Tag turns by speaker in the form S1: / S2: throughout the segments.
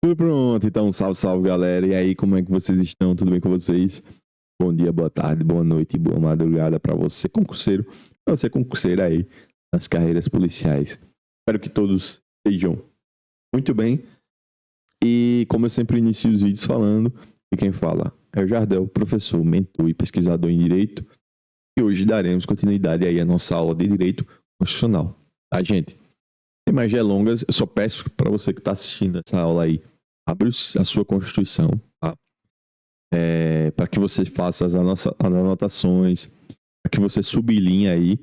S1: Tudo pronto, então salve, salve galera. E aí, como é que vocês estão? Tudo bem com vocês? Bom dia, boa tarde, boa noite e boa madrugada pra você, concurseiro. Pra você, concurseiro aí, nas carreiras policiais. Espero que todos estejam muito bem. E como eu sempre inicio os vídeos falando, e quem fala é o Jardel, professor, mentor e pesquisador em Direito. E hoje daremos continuidade aí à nossa aula de Direito Constitucional. Tá, gente? Sem mais delongas, eu só peço para você que está assistindo essa aula aí, abre a sua Constituição, tá? Para que você faça as anotações, para que você sublinhe aí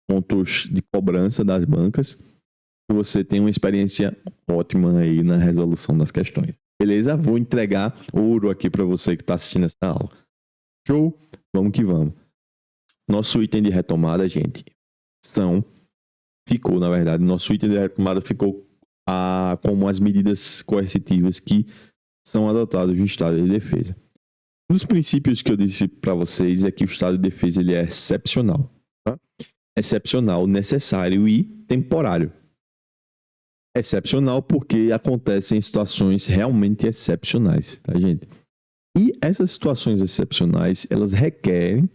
S1: pontos de cobrança das bancas, que você tenha uma experiência ótima aí na resolução das questões. Beleza? Vou entregar ouro aqui para você que está assistindo essa aula. Show? Vamos que vamos. Nosso item de retomada, gente, nosso item de retomada ficou como as medidas coercitivas que são adotadas no estado de defesa. Um dos princípios que eu disse para vocês é que o estado de defesa ele é excepcional, tá? Excepcional, necessário e temporário. Excepcional porque acontecem situações realmente excepcionais, tá, gente? E essas situações excepcionais, elas requerem,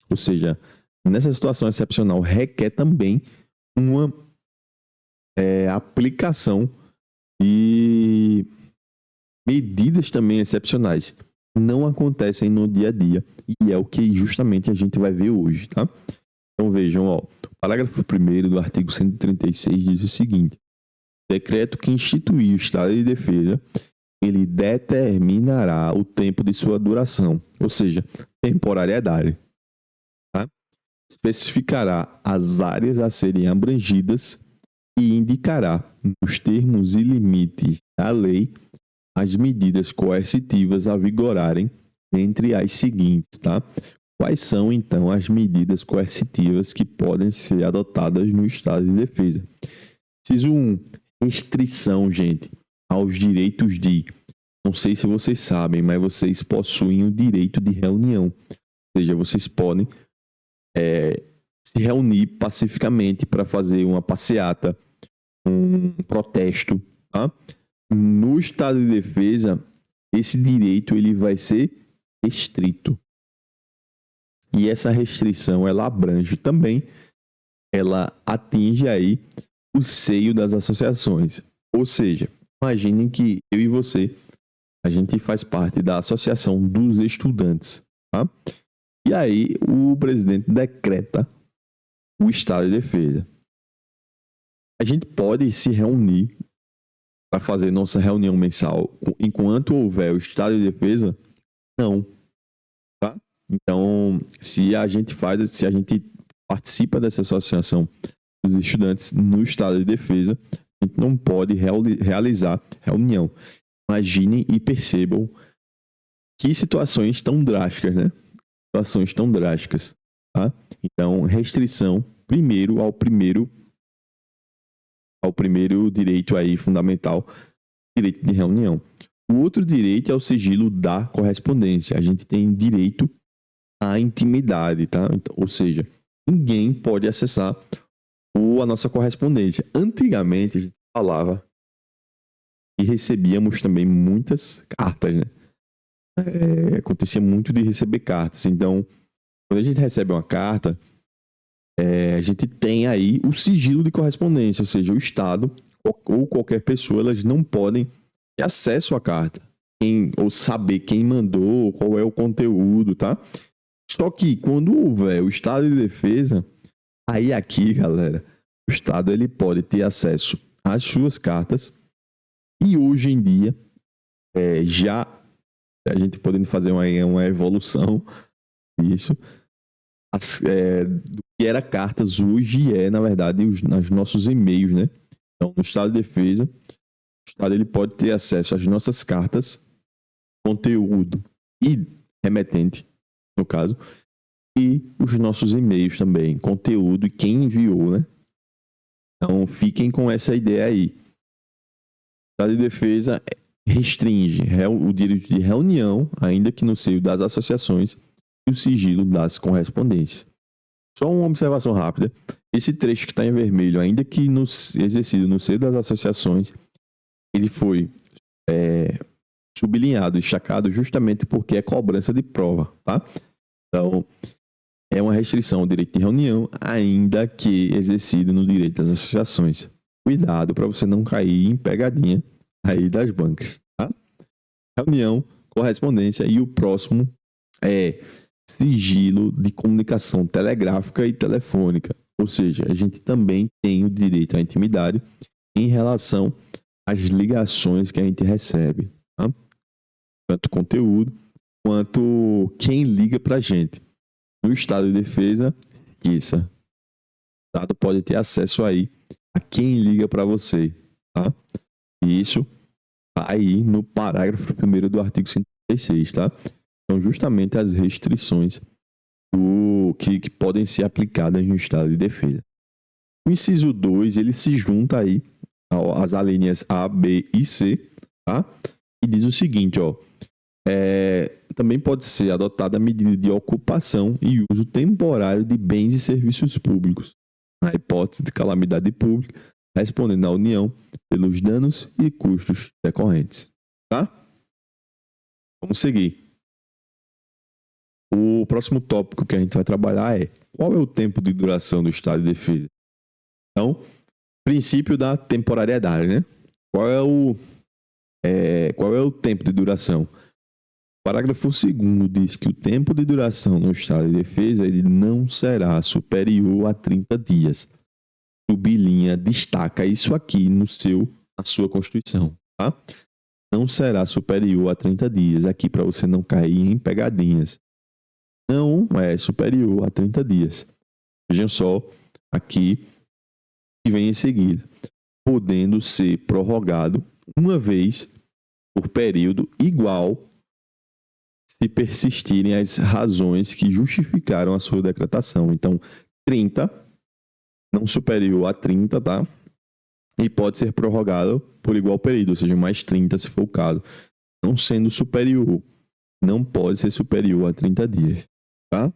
S1: ou seja, nessa situação excepcional requer também uma aplicação de medidas também excepcionais. Não acontecem no dia a dia e é o que justamente a gente vai ver hoje, tá? Então vejam, ó, o parágrafo 1º do artigo 136 diz o seguinte: o decreto que instituir o estado de defesa, ele determinará o tempo de sua duração, ou seja, temporariedade, tá? Especificará as áreas a serem abrangidas e indicará, nos termos e limites da lei, as medidas coercitivas a vigorarem entre as seguintes, tá? Quais são, então, as medidas coercitivas que podem ser adotadas no estado de defesa? Inciso 1. Restrição, gente, aos direitos de... Não sei se vocês sabem, mas vocês possuem o direito de reunião. Ou seja, vocês podem se reunir pacificamente para fazer uma passeata, um protesto, tá? No estado de defesa, esse direito ele vai ser restrito. E essa restrição, ela abrange também, ela atinge aí o seio das associações. Ou seja, imaginem que eu e você, a gente faz parte da Associação dos Estudantes, tá? E aí o presidente decreta o estado de defesa. A gente pode se reunir para fazer nossa reunião mensal enquanto houver o estado de defesa? Não. Tá? Então, se a gente participa dessa associação dos estudantes no estado de defesa, a gente não pode realizar reunião. Imaginem e percebam que situações tão drásticas, né? Situações tão drásticas, tá? Então, restrição ao primeiro direito aí fundamental, direito de reunião. O outro direito é o sigilo da correspondência. A gente tem direito à intimidade, tá? Ou seja, ninguém pode acessar a nossa correspondência. Antigamente a gente falava e recebíamos também muitas cartas, né? Acontecia muito de receber cartas. Então, quando a gente recebe uma carta, a gente tem aí o sigilo de correspondência, ou seja, o Estado ou qualquer pessoa, elas não podem ter acesso à carta, ou saber quem mandou, qual é o conteúdo, tá? Só que quando houver o estado de defesa, aí aqui, galera, o Estado ele pode ter acesso às suas cartas e hoje em dia, já a gente podendo fazer uma evolução disso, do que era cartas, hoje na verdade, os nossos e-mails, né? Então, no estado de defesa, o Estado ele pode ter acesso às nossas cartas, conteúdo e remetente, no caso, e os nossos e-mails também, conteúdo e quem enviou, né? Então, fiquem com essa ideia aí. O Estado de defesa restringe o direito de reunião, ainda que no seio das associações, e o sigilo das correspondências. Só uma observação rápida. Esse trecho que está em vermelho, ainda que exercido no seio das associações, ele foi sublinhado, destacado, justamente porque é cobrança de prova, tá? Então, é uma restrição ao direito de reunião, ainda que exercida no direito das associações. Cuidado para você não cair em pegadinha aí das bancas, tá? Reunião, correspondência e o próximo é sigilo de comunicação telegráfica e telefônica. Ou seja, a gente também tem o direito à intimidade em relação às ligações que a gente recebe, tá? Tanto conteúdo quanto quem liga para a gente. No estado de defesa, esqueça. O Estado pode ter acesso aí a quem liga para você, tá? E isso tá aí no parágrafo 1º do artigo 136, tá? São justamente as restrições que podem ser aplicadas no estado de defesa. O inciso 2, ele se junta aí às alíneas A, B e C, tá? E diz o seguinte, ó. Também pode ser adotada a medida de ocupação e uso temporário de bens e serviços públicos, na hipótese de calamidade pública, respondendo à União pelos danos e custos decorrentes, tá? Vamos seguir. O próximo tópico que a gente vai trabalhar é qual é o tempo de duração do estado de defesa. Então, princípio da temporariedade, né? Qual é o tempo de duração? O parágrafo 2º diz que o tempo de duração no estado de defesa ele não será superior a 30 dias. Sublinha, destaca isso aqui na sua Constituição, tá? Não será superior a 30 dias, aqui para você não cair em pegadinhas. Não é superior a 30 dias. Vejam só aqui que vem em seguida. Podendo ser prorrogado uma vez por período igual se persistirem as razões que justificaram a sua decretação. Então, 30, não superior a 30, tá? E pode ser prorrogado por igual período, ou seja, mais 30 se for o caso. Não sendo superior, não pode ser superior a 30 dias, tá?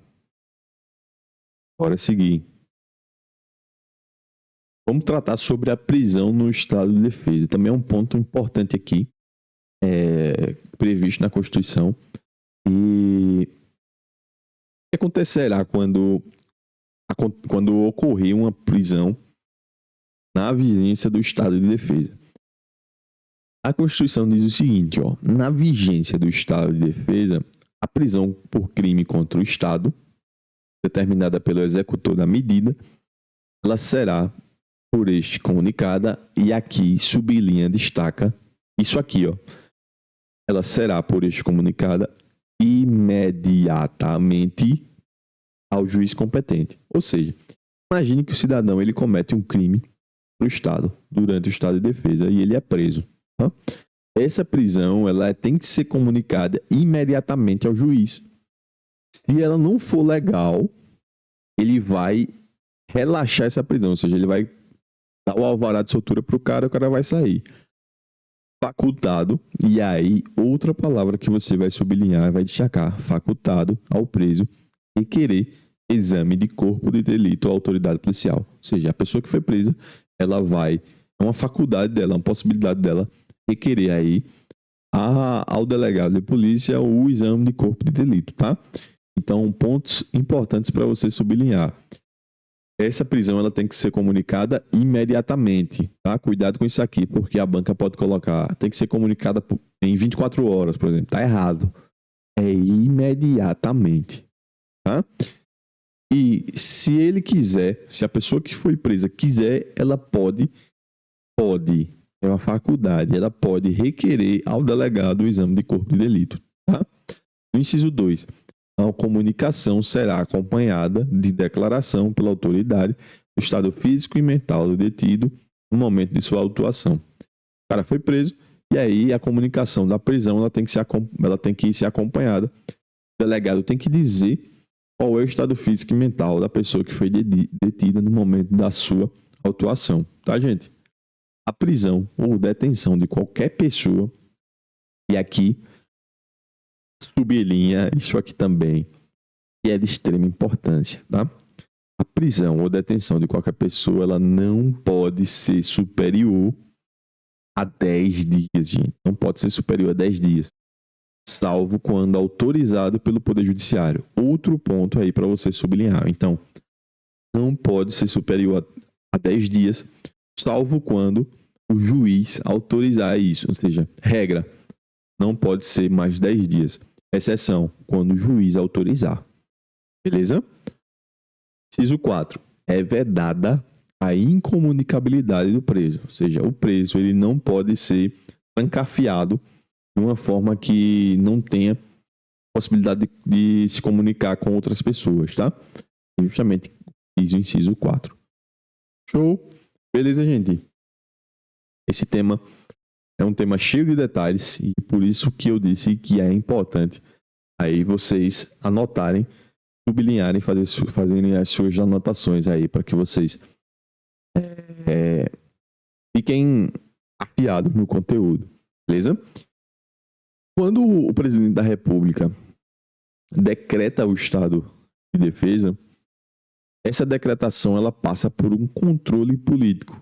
S1: Bora seguir. Vamos tratar sobre a prisão no estado de defesa. Também é um ponto importante aqui, previsto na Constituição. E o que acontecerá quando ocorrer uma prisão na vigência do estado de defesa? A Constituição diz o seguinte, ó, na vigência do estado de defesa, a prisão por crime contra o Estado, determinada pelo executor da medida, ela será por este comunicada, e aqui sublinha, destaca isso aqui, ó. Ela será por este comunicada imediatamente ao juiz competente. Ou seja, imagine que o cidadão ele comete um crime no Estado, durante o estado de defesa, e ele é preso. Tá? Essa prisão ela tem que ser comunicada imediatamente ao juiz. Se ela não for legal, ele vai relaxar essa prisão, ou seja, ele vai dar o alvará de soltura para o cara vai sair. Facultado, e aí outra palavra que você vai sublinhar, vai destacar, facultado ao preso requerer exame de corpo de delito à autoridade policial. Ou seja, a pessoa que foi presa, ela vai, é uma faculdade dela, uma possibilidade dela requerer aí ao delegado de polícia o exame de corpo de delito, tá? Então, pontos importantes para você sublinhar. Essa prisão ela tem que ser comunicada imediatamente, tá? Cuidado com isso aqui, porque a banca pode colocar, tem que ser comunicada em 24 horas, por exemplo. Tá errado. É imediatamente, tá? E se ele quiser, se a pessoa que foi presa quiser, ela pode, é uma faculdade, ela pode requerer ao delegado o exame de corpo de delito, tá? No inciso 2, a comunicação será acompanhada de declaração pela autoridade do estado físico e mental do detido no momento de sua autuação. O cara foi preso e aí a comunicação da prisão ela tem que ser acompanhada. O delegado tem que dizer qual é o estado físico e mental da pessoa que foi detida no momento da sua autuação. Tá, gente? A prisão ou detenção de qualquer pessoa, e aqui sublinha isso aqui também, que é de extrema importância, tá? A prisão ou detenção de qualquer pessoa, ela não pode ser superior a 10 dias, gente. Não pode ser superior a 10 dias. Salvo quando autorizado pelo Poder Judiciário. Outro ponto aí para você sublinhar. Então, não pode ser superior a 10 dias, salvo quando o juiz autorizar isso. Ou seja, regra, não pode ser mais 10 dias. Exceção, quando o juiz autorizar. Beleza? Inciso 4. É vedada a incomunicabilidade do preso. Ou seja, o preso ele não pode ser trancafiado de uma forma que não tenha possibilidade de se comunicar com outras pessoas, tá? Justamente diz o inciso 4. Show? Beleza, gente? Esse tema é um tema cheio de detalhes e por isso que eu disse que é importante aí vocês anotarem, sublinharem, fazerem as suas anotações aí para que vocês fiquem afiados no conteúdo, beleza? Quando o presidente da República decreta o estado de defesa, essa decretação ela passa por um controle político.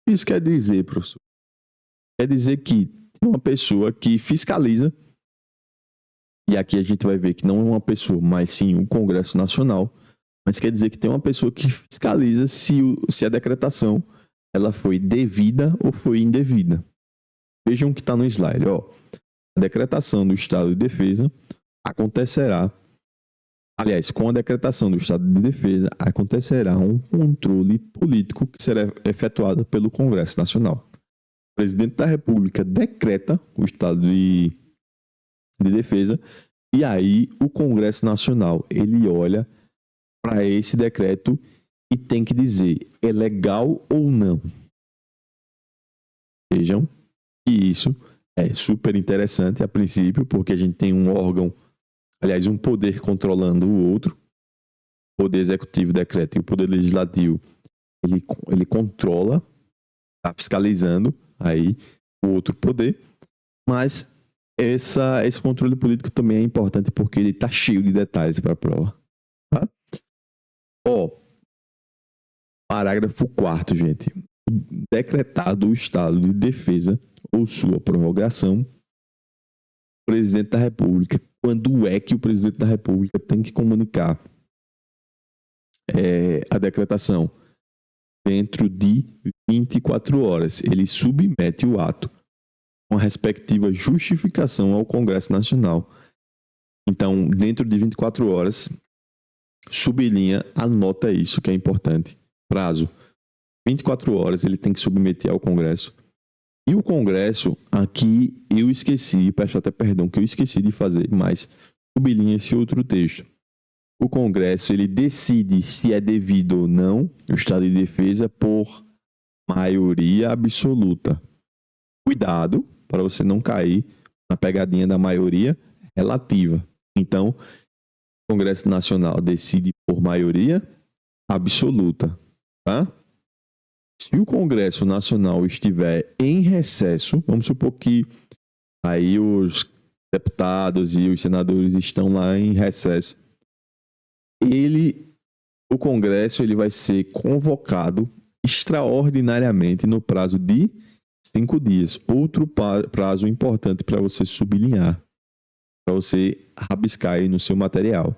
S1: Isso quer dizer, professor? Quer dizer que tem uma pessoa que fiscaliza, e aqui a gente vai ver que não é uma pessoa, mas sim o Congresso Nacional, mas quer dizer que tem uma pessoa que fiscaliza se a decretação ela foi devida ou foi indevida. Vejam o que está no slide. Ó. A decretação do estado de defesa acontecerá, aliás, com a decretação do estado de defesa acontecerá um controle político que será efetuado pelo Congresso Nacional. O presidente da República decreta o estado de defesa e aí o Congresso Nacional ele olha para esse decreto e tem que dizer é legal ou não. Vejam que isso é super interessante a princípio, porque a gente tem um órgão, aliás, um poder controlando o outro. O poder executivo decreta e o poder legislativo ele controla, está fiscalizando aí o outro poder, mas esse controle político também é importante porque ele está cheio de detalhes para a prova. Tá? Ó, parágrafo 4º, gente. Decretado o estado de defesa ou sua prorrogação, o presidente da República, quando é que o presidente da República tem que comunicar a decretação? Dentro de 24 horas. Ele submete o ato com a respectiva justificação ao Congresso Nacional. Então, dentro de 24 horas, sublinha, anota isso que é importante. Prazo. 24 horas ele tem que submeter ao Congresso. E o Congresso, aqui eu esqueci, peço até perdão que eu esqueci de fazer, mas sublinha esse outro texto. O Congresso ele decide se é devido ou não o estado de defesa por maioria absoluta. Cuidado para você não cair na pegadinha da maioria relativa. Então, o Congresso Nacional decide por maioria absoluta, tá? Se o Congresso Nacional estiver em recesso, vamos supor que aí os deputados e os senadores estão lá em recesso, o Congresso ele vai ser convocado extraordinariamente no prazo de 5 dias. Outro prazo importante para você sublinhar, para você rabiscar aí no seu material.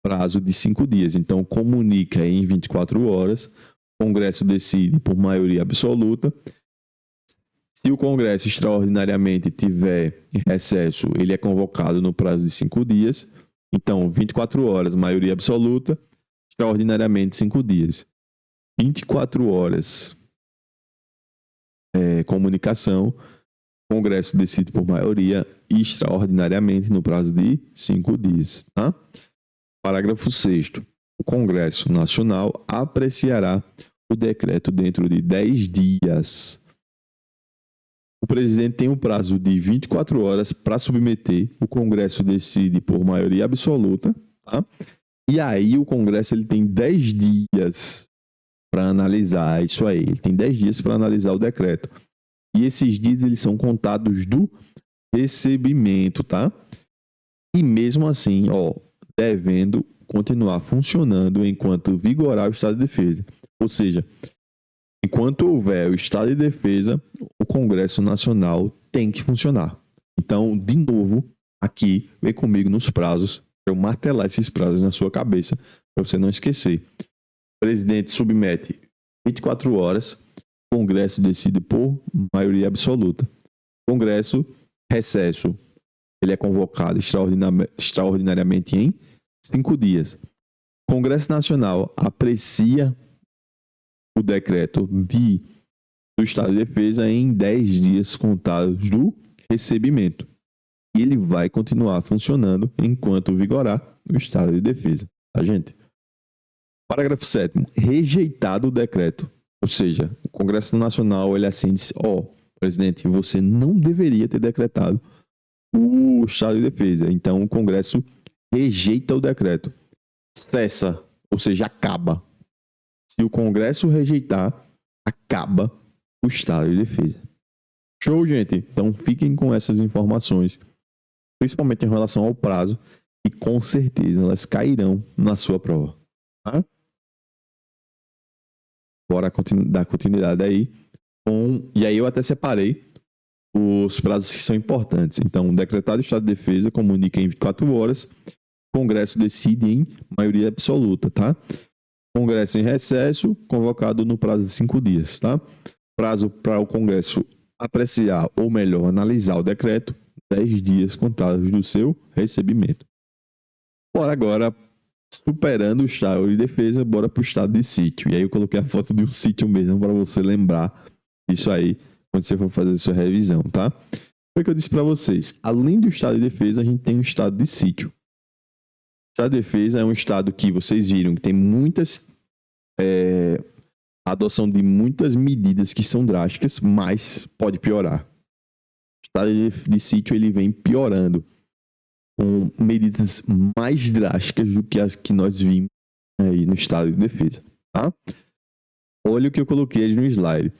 S1: Prazo de 5 dias. Então, comunica em 24 horas. O Congresso decide por maioria absoluta. Se o Congresso extraordinariamente tiver em recesso, ele é convocado no prazo de 5 dias. Então, 24 horas, maioria absoluta. Extraordinariamente, 5 dias. 24 horas, comunicação. O Congresso decide por maioria extraordinariamente no prazo de 5 dias. Tá? Parágrafo 6º. O Congresso Nacional apreciará o decreto dentro de 10 dias. O presidente tem um prazo de 24 horas para submeter. O Congresso decide por maioria absoluta. Tá? E aí o Congresso ele tem 10 dias para analisar isso aí. Ele tem 10 dias para analisar o decreto. E esses dias eles são contados do recebimento, tá? E mesmo assim, devendo continuar funcionando enquanto vigorar o estado de defesa. Ou seja, enquanto houver o estado de defesa, o Congresso Nacional tem que funcionar. Então, de novo, aqui, vem comigo nos prazos, para eu martelar esses prazos na sua cabeça, para você não esquecer. O presidente submete 24 horas, o Congresso decide por maioria absoluta. Congresso, recesso, ele é convocado extraordinariamente em 5 dias. Congresso Nacional aprecia o decreto do estado de defesa em 10 dias contados do recebimento. E ele vai continuar funcionando enquanto vigorar o estado de defesa. Tá, gente? Parágrafo 7º. Rejeitado o decreto. Ou seja, o Congresso Nacional, ele assim diz, presidente, você não deveria ter decretado o estado de defesa. Então, o Congresso rejeita o decreto. Cessa, ou seja, acaba. Se o Congresso rejeitar, acaba o estado de defesa. Show, gente? Então, fiquem com essas informações, principalmente em relação ao prazo, e com certeza elas cairão na sua prova. Tá? Bora dar continuidade aí. E aí eu até separei os prazos que são importantes. Então, decretado o estado de defesa, comunica em 24 horas. O Congresso decide em maioria absoluta, tá? Congresso em recesso, convocado no prazo de 5 dias, tá? Prazo para o Congresso apreciar, ou melhor, analisar o decreto, 10 dias contados do seu recebimento. Bora agora, superando o estado de defesa, bora para o estado de sítio. E aí eu coloquei a foto de um sítio mesmo para você lembrar isso aí quando você for fazer a sua revisão, tá? Foi o que eu disse para vocês. Além do estado de defesa, a gente tem o estado de sítio. O estado de defesa é um estado que vocês viram que tem muitas... a adoção de muitas medidas que são drásticas, mas pode piorar. O estado de sítio ele vem piorando com medidas mais drásticas do que as que nós vimos aí no estado de defesa, tá? Olha o que eu coloquei no slide.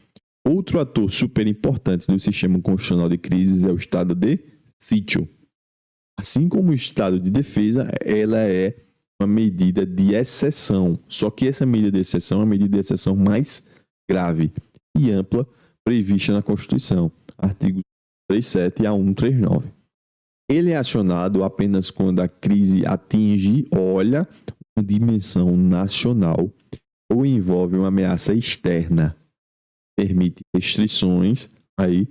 S1: Outro ator super importante do sistema constitucional de crises é o estado de sítio. Assim como o estado de defesa, ela é uma medida de exceção. Só que essa medida de exceção é uma medida de exceção mais grave e ampla prevista na Constituição, artigos 37 a 139. Ele é acionado apenas quando a crise atinge, uma dimensão nacional ou envolve uma ameaça externa. Permite restrições aí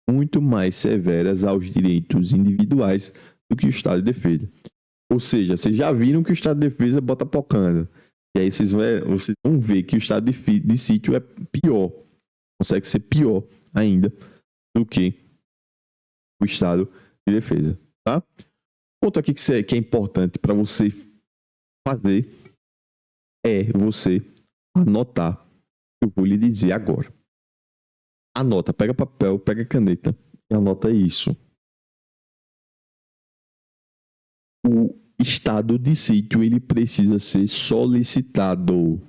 S1: muito mais severas aos direitos individuais do que o estado de defesa. Ou seja, vocês já viram que o estado de defesa bota pocando. E aí vocês vão ver que o estado de sítio é pior. Consegue ser pior ainda do que o estado de defesa. Tá? Ponto aqui que é importante para você fazer é você anotar o que eu vou lhe dizer agora. Anota, pega papel, pega caneta e anota isso. O estado de sítio ele precisa ser solicitado.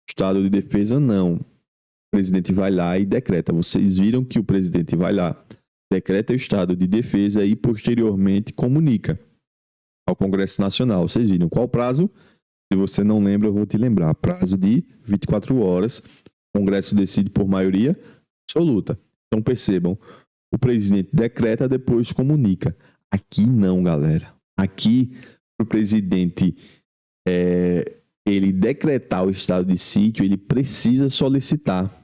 S1: Estado de defesa não. O presidente vai lá e decreta. Vocês viram que o presidente vai lá, decreta o estado de defesa e posteriormente comunica ao Congresso Nacional. Vocês viram qual o prazo? Se você não lembra, eu vou te lembrar. Prazo de 24 horas. O Congresso decide por maioria absoluta. Então percebam, o presidente decreta, depois comunica. Aqui não, galera. Aqui, o presidente ele decretar o estado de sítio, ele precisa solicitar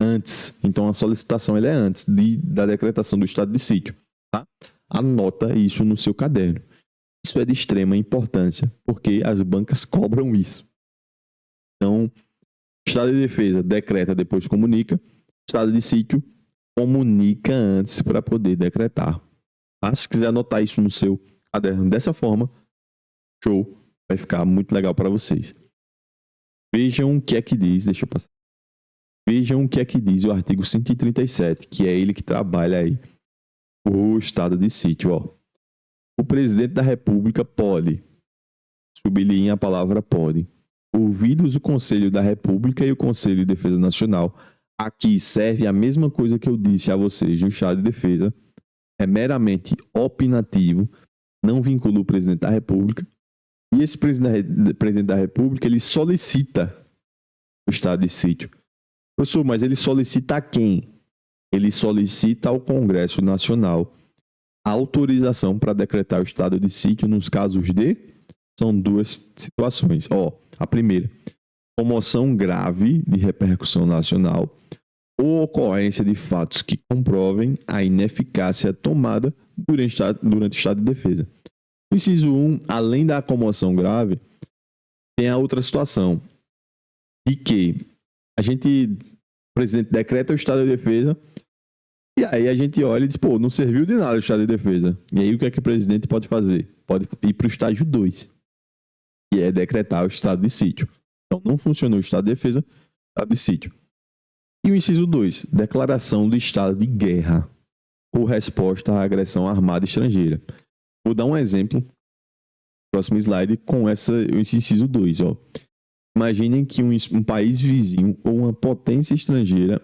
S1: antes. Então a solicitação é antes da decretação do estado de sítio. Tá? Anota isso no seu caderno. Isso é de extrema importância, porque as bancas cobram isso. Então, estado de defesa decreta, depois comunica. Estado de sítio comunica antes para poder decretar. Tá? Se quiser anotar isso no seu caderno dessa forma, show, vai ficar muito legal para vocês. Vejam o que é que diz, deixa eu passar. Vejam o que é que diz o artigo 137, que é ele que trabalha aí o estado de sítio. Ó. O presidente da República pode, sublinha a palavra pode, ouvidos o Conselho da República e o Conselho de Defesa Nacional. Aqui serve a mesma coisa que eu disse a vocês do estado de defesa. É meramente opinativo, não vincula o presidente da República. E esse presidente da República, ele solicita o estado de sítio. Professor, mas ele solicita a quem? Ele solicita ao Congresso Nacional a autorização para decretar o estado de sítio nos casos de... São duas situações. A primeira, comoção grave de repercussão nacional ou ocorrência de fatos que comprovem a ineficácia tomada durante o estado de defesa. No inciso 1, além da comoção grave, tem a outra situação de que o presidente decreta o estado de defesa e aí a gente olha e diz, não serviu de nada o estado de defesa. E aí o que é que o presidente pode fazer? Pode ir para o estágio 2, que é decretar o estado de sítio. Então não funcionou o estado de defesa, estado de sítio. E o inciso 2, declaração do estado de guerra ou resposta à agressão armada estrangeira. Vou dar um exemplo, próximo slide, com esse inciso 2. Imaginem que um país vizinho ou uma potência estrangeira,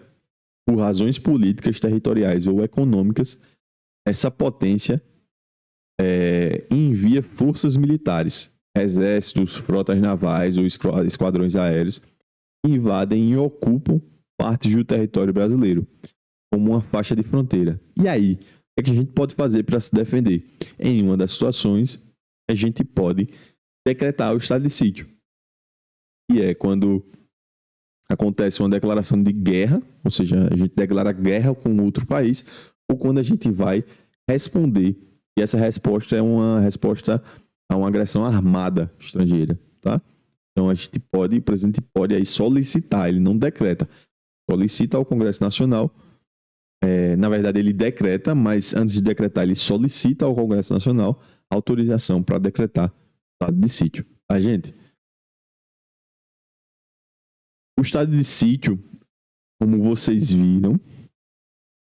S1: por razões políticas, territoriais ou econômicas, essa potência envia forças militares, exércitos, frotas navais ou esquadrões aéreos, invadem e ocupam partes do território brasileiro, como uma faixa de fronteira. E aí, o que a gente pode fazer para se defender? Em uma das situações, a gente pode decretar o estado de sítio. E é quando acontece uma declaração de guerra, ou seja, a gente declara guerra com outro país, ou quando a gente vai responder, e essa resposta é uma resposta a uma agressão armada estrangeira, tá? Então o presidente pode aí solicitar, ele não decreta, solicita ao Congresso Nacional, na verdade ele decreta, mas antes de decretar ele solicita ao Congresso Nacional autorização para decretar estado de sítio, tá, gente? O estado de sítio, como vocês viram,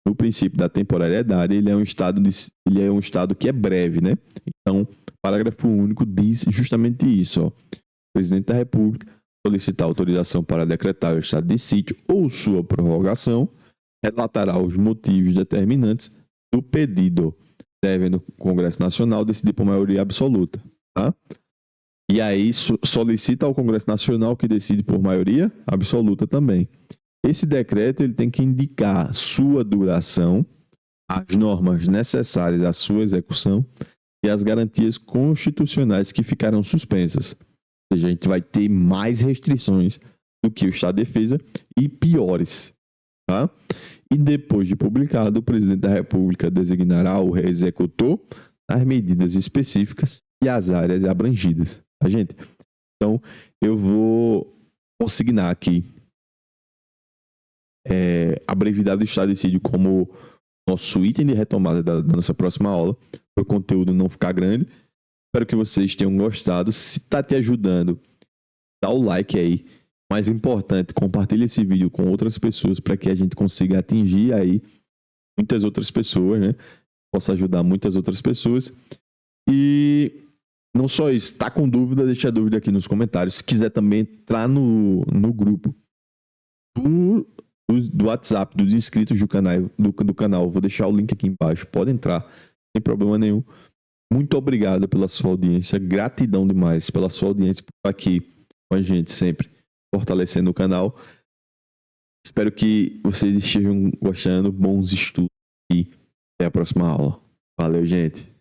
S1: no princípio da temporariedade, ele é um estado que é breve, né? Então, o parágrafo único diz justamente isso. O presidente da República solicitar autorização para decretar o estado de sítio ou sua prorrogação, relatará os motivos determinantes do pedido, devendo o Congresso Nacional decidir por maioria absoluta, tá? E aí solicita ao Congresso Nacional que decide por maioria absoluta também. Esse decreto ele tem que indicar sua duração, as normas necessárias à sua execução e as garantias constitucionais que ficaram suspensas. Ou seja, a gente vai ter mais restrições do que o estado de defesa e piores, tá? E depois de publicado, o presidente da República designará o executor as medidas específicas e as áreas abrangidas. Tá, gente? Então, eu vou consignar aqui a brevidade do estado de sítio como nosso item de retomada da nossa próxima aula, para o conteúdo não ficar grande. Espero que vocês tenham gostado. Se está te ajudando, dá o like aí. Mais importante, compartilhe esse vídeo com outras pessoas para que a gente consiga atingir aí muitas outras pessoas, né? Possa ajudar muitas outras pessoas. E não só isso, tá com dúvida, deixa a dúvida aqui nos comentários. Se quiser também entrar no grupo do WhatsApp dos inscritos do canal, vou deixar o link aqui embaixo. Pode entrar, sem problema nenhum. Muito obrigado pela sua audiência, gratidão demais pela sua audiência por estar aqui com a gente sempre, fortalecendo o canal. Espero que vocês estejam gostando, bons estudos e até a próxima aula. Valeu, gente!